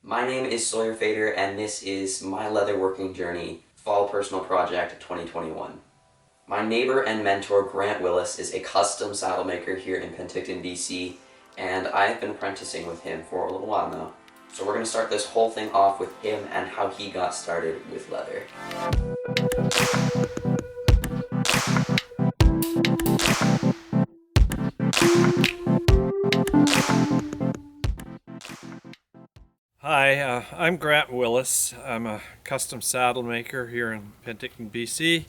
My name is Sawyer Fader, and this is my leatherworking journey, fall personal project 2021. My neighbor and mentor Grant Willis is a custom saddle maker here in Penticton, BC, and I've been apprenticing with him for a little while now. So we're going to start this whole thing off with him and how he got started with leather. Hi, I'm Grant Willis. I'm a custom saddle maker here in Penticton, BC.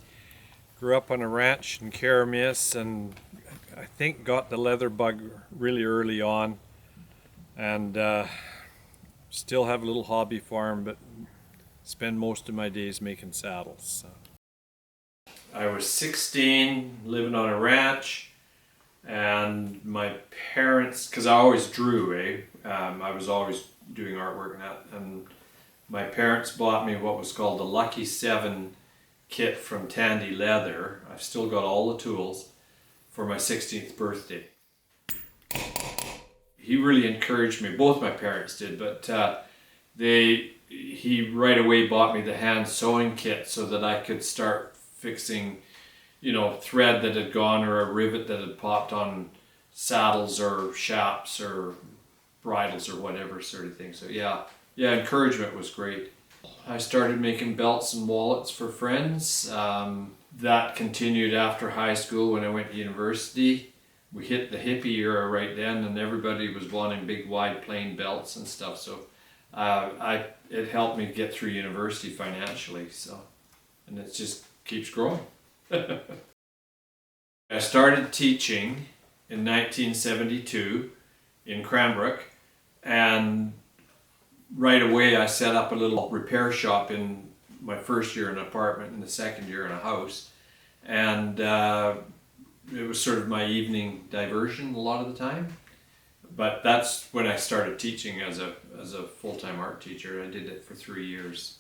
Grew up on a ranch in Caramis and I think got the leather bug really early on, and still have a little hobby farm, but spend most of my days making saddles. I was 16, living on a ranch, and my parents, because I always drew, I was always doing artwork and that, and my parents bought me what was called the Lucky 7 kit from Tandy Leather. I've still got all the tools for my 16th birthday. He really encouraged me, both my parents did, but he right away bought me the hand sewing kit so that I could start fixing, thread that had gone or a rivet that had popped on saddles or shaps or bridles or whatever sort of thing. So yeah, encouragement was great. I started making belts and wallets for friends. That continued after high school when I went to university. We hit the hippie era right then, and everybody was wanting big, wide, plain belts and stuff. So it helped me get through university financially. And it just keeps growing. I started teaching in 1972 in Cranbrook, and right away I set up a little repair shop in my first year in an apartment and the second year in a house, and it was sort of my evening diversion a lot of the time. But that's when I started teaching as a full-time art teacher. I did it for 3 years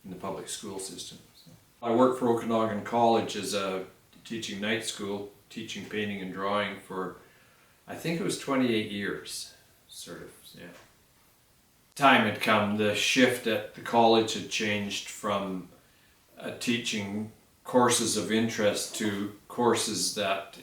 in the public school system. So I worked for Okanagan College as a teaching night school, teaching painting and drawing for, I think it was 28 years, sort of, yeah. Time had come, the shift at the college had changed from teaching courses of interest to courses that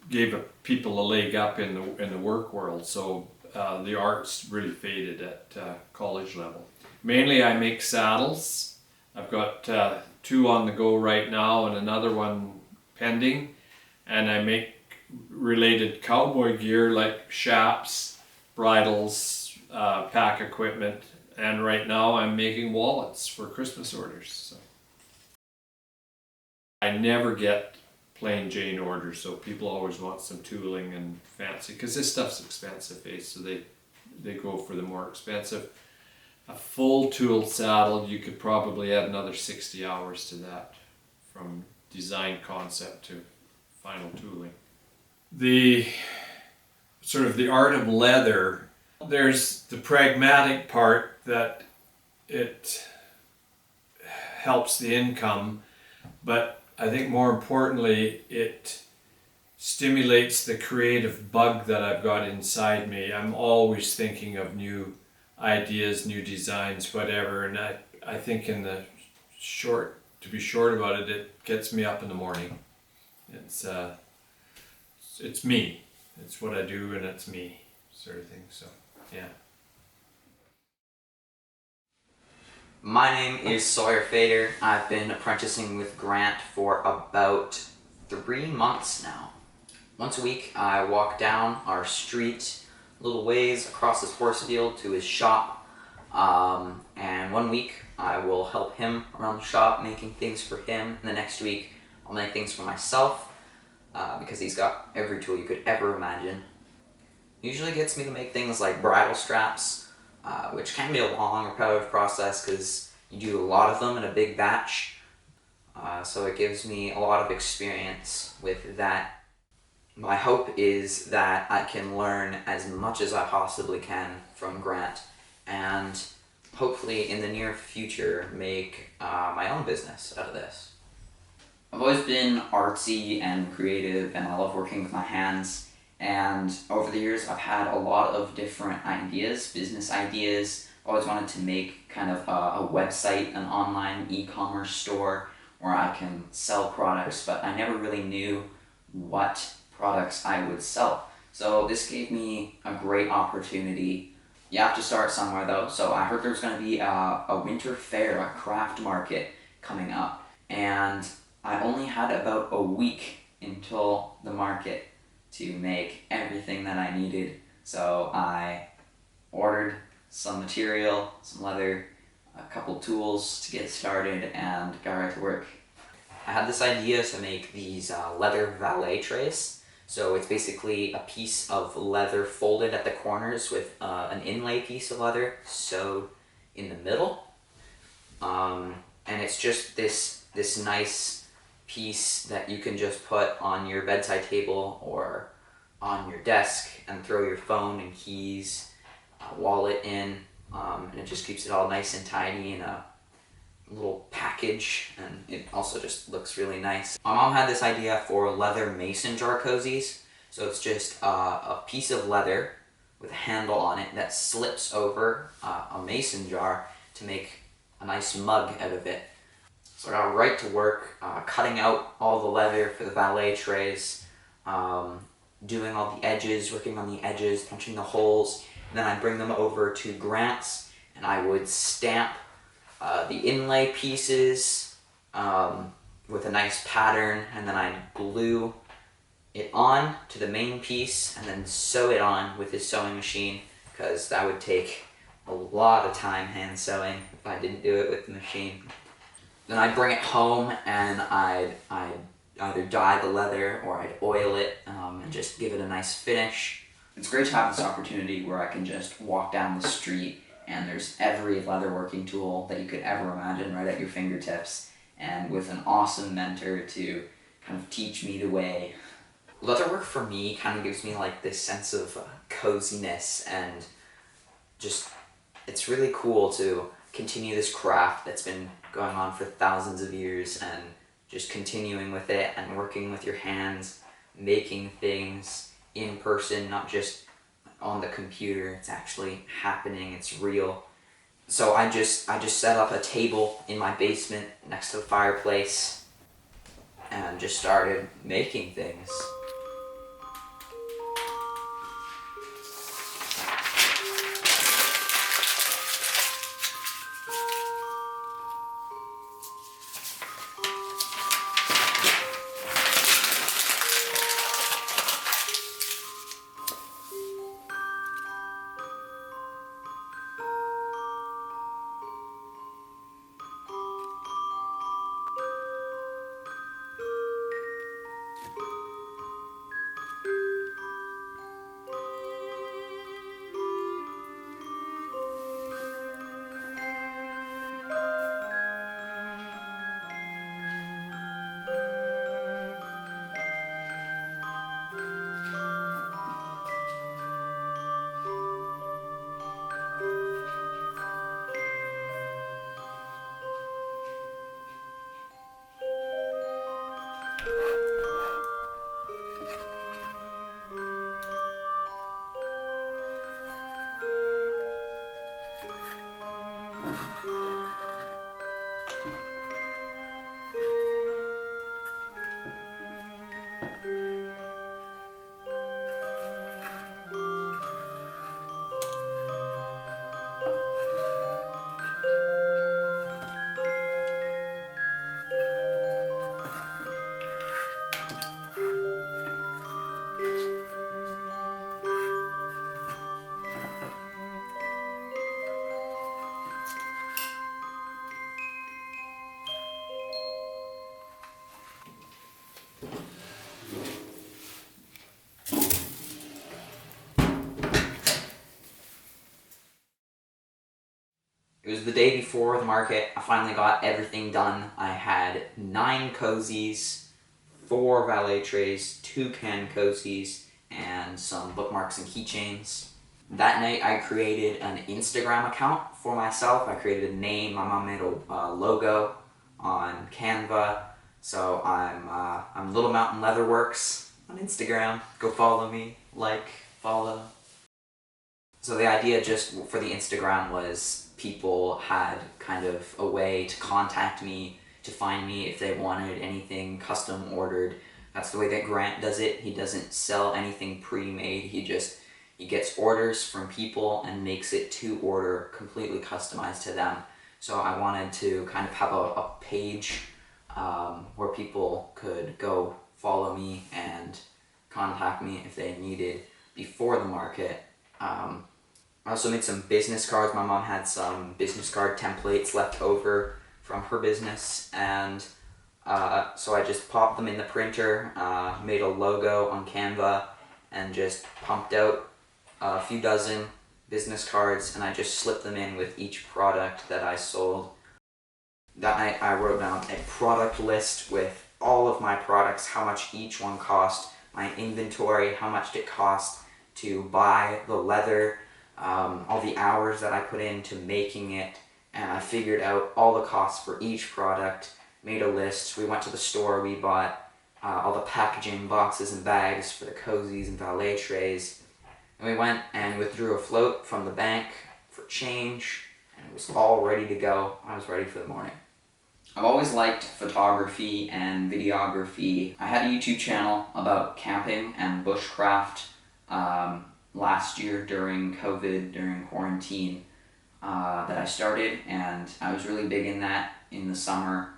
gave people a leg up in the work world. So the arts really faded at college level. Mainly I make saddles. I've got 2 on the go right now and another one pending, and I make related cowboy gear like shaps, bridles, pack equipment, and right now I'm making wallets for Christmas orders. So I never get plain Jane orders, so people always want some tooling and fancy, because this stuff's expensive, so they go for the more expensive. A full tool saddle, you could probably add another 60 hours to that, from design concept to final tooling. The sort of the art of leather, there's the pragmatic part that it helps the income, but I think more importantly it stimulates the creative bug that I've got inside me. I'm always thinking of new ideas, new designs, whatever, and I think to be short about it, it gets me up in the morning. It's me. It's what I do, and it's me, sort of thing. So, yeah. My name is Sawyer Fader. I've been apprenticing with Grant for about 3 months now. Once a week I walk down our street a little ways across this horse field to his shop, and 1 week I will help him around the shop making things for him, and the next week I'll make things for myself, because he's got every tool you could ever imagine. Usually gets me to make things like bridle straps, which can be a long, repetitive process because you do a lot of them in a big batch. So it gives me a lot of experience with that. My hope is that I can learn as much as I possibly can from Grant, and hopefully in the near future make my own business out of this. I've always been artsy and creative, and I love working with my hands, And over the years, I've had a lot of different ideas, business ideas. Always wanted to make kind of a website, an online e-commerce store where I can sell products, but I never really knew what products I would sell. So this gave me a great opportunity. You have to start somewhere though. So I heard there's going to be a winter fair, a craft market coming up. And I only had about a week until the market to make everything that I needed. So I ordered some material, some leather, a couple tools to get started, and got right to work. I had this idea to make these leather valet trays. So it's basically a piece of leather folded at the corners with an inlay piece of leather sewed in the middle. And it's just this nice piece that you can just put on your bedside table or on your desk and throw your phone and keys, wallet in, and it just keeps it all nice and tidy in a little package, and it also just looks really nice. My mom had this idea for leather mason jar cozies. So it's just a piece of leather with a handle on it that slips over a mason jar to make a nice mug out of it. So I got right to work cutting out all the leather for the valet trays, doing all the edges, working on the edges, punching the holes. And then I'd bring them over to Grant's and I would stamp the inlay pieces with a nice pattern, and then I'd glue it on to the main piece and then sew it on with his sewing machine, because that would take a lot of time hand sewing if I didn't do it with the machine. Then I'd bring it home and I'd either dye the leather or I'd oil it and just give it a nice finish. It's great to have this opportunity where I can just walk down the street and there's every leatherworking tool that you could ever imagine right at your fingertips, and with an awesome mentor to kind of teach me the way. Leatherwork for me kind of gives me like this sense of coziness, and just it's really cool to continue this craft that's been going on for thousands of years, and just continuing with it and working with your hands, making things in person, not just on the computer. It's actually happening, it's real. So I just set up a table in my basement next to the fireplace and just started making things. It was the day before the market. I finally got everything done. I had 9 cozies, 4 valet trays, 2 can cozies, and some bookmarks and keychains. That night I created an Instagram account for myself. I created a name. My mom made a logo on Canva. So I'm Little Mountain Leatherworks on Instagram. Go follow me. like, follow. So the idea just for the Instagram was people had kind of a way to contact me, to find me if they wanted anything custom ordered. That's the way that Grant does it. He doesn't sell anything pre-made. He gets orders from people and makes it to order, completely customized to them. So I wanted to kind of have a page where people could go follow me and contact me if they needed before the market. I also made some business cards. My mom had some business card templates left over from her business, and so I just popped them in the printer, made a logo on Canva, and just pumped out a few dozen business cards, and I just slipped them in with each product that I sold. That night I wrote down a product list with all of my products, how much each one cost, my inventory, how much it cost to buy the leather, all the hours that I put into making it, and I figured out all the costs for each product, made a list. We went to the store, we bought all the packaging, boxes and bags for the cozies and valet trays, and we went and withdrew a float from the bank for change, and it was all ready to go. I was ready for the morning. I've always liked photography and videography. I had a YouTube channel about camping and bushcraft last year during COVID, during quarantine, that I started, and I was really big in that in the summer,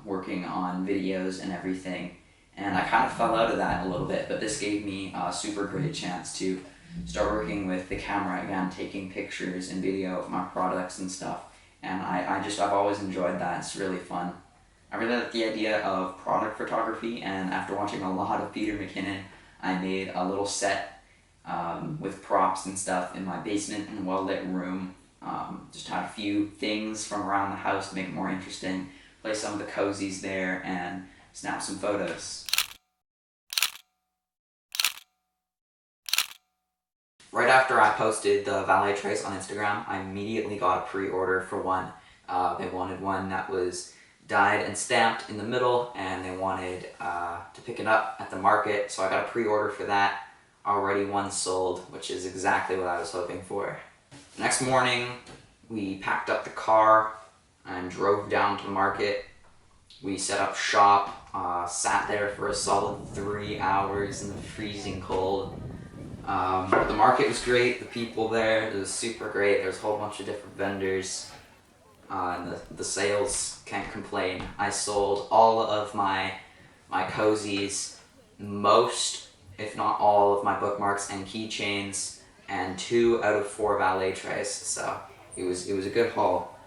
working on videos and everything, and I kind of fell out of that a little bit, but this gave me a super great chance to start working with the camera again, taking pictures and video of my products and stuff, and I've always enjoyed that. It's really fun. I really like the idea of product photography, and after watching a lot of Peter McKinnon, I made a little set with props and stuff in my basement in a well-lit room. Just had a few things from around the house to make it more interesting, place some of the cozies there, and snap some photos. Right after I posted the valet trays on Instagram, I immediately got a pre-order for one. They wanted one that was dyed and stamped in the middle, and they wanted to pick it up at the market, so I got a pre-order for that. Already one sold, which is exactly what I was hoping for. Next morning, we packed up the car and drove down to the market. We set up shop, sat there for a solid 3 hours in the freezing cold. The market was great, the people there, it was super great. There's a whole bunch of different vendors, and the sales, can't complain. I sold all of my cozies, most, if not all, of my bookmarks and keychains, and 2 out of 4 valet trays, so it was a good haul.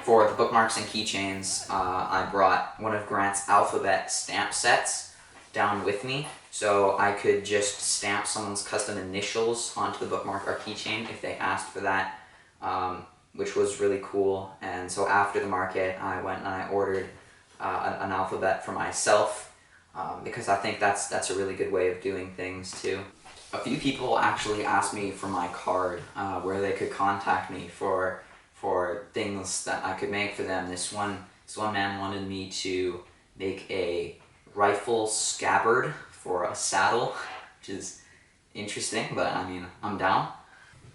For the bookmarks and keychains, I brought one of Grant's alphabet stamp sets down with me, so I could just stamp someone's custom initials onto the bookmark or keychain if they asked for that, which was really cool. And so after the market, I went and I ordered an alphabet for myself, because I think that's a really good way of doing things too. A few people actually asked me for my card, where they could contact me for things that I could make for them. This one man wanted me to make a rifle scabbard for a saddle, which is interesting, but I mean, I'm down.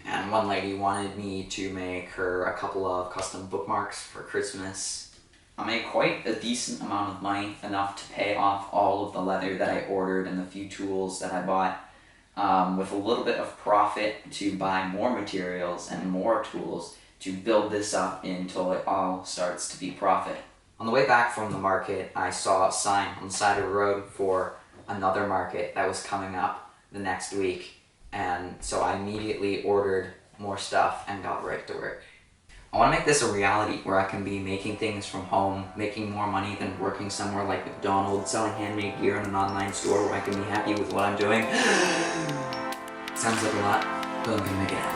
And one lady wanted me to make her a couple of custom bookmarks for Christmas. I made quite a decent amount of money, enough to pay off all of the leather that I ordered and the few tools that I bought, with a little bit of profit to buy more materials and more tools to build this up until it all starts to be profit. On the way back from the market, I saw a sign on the side of the road for another market that was coming up the next week, and so I immediately ordered more stuff and got right to work. I want to make this a reality where I can be making things from home, making more money than working somewhere like McDonald's, selling handmade gear in an online store where I can be happy with what I'm doing. Sounds like a lot, but I'm gonna make it happen.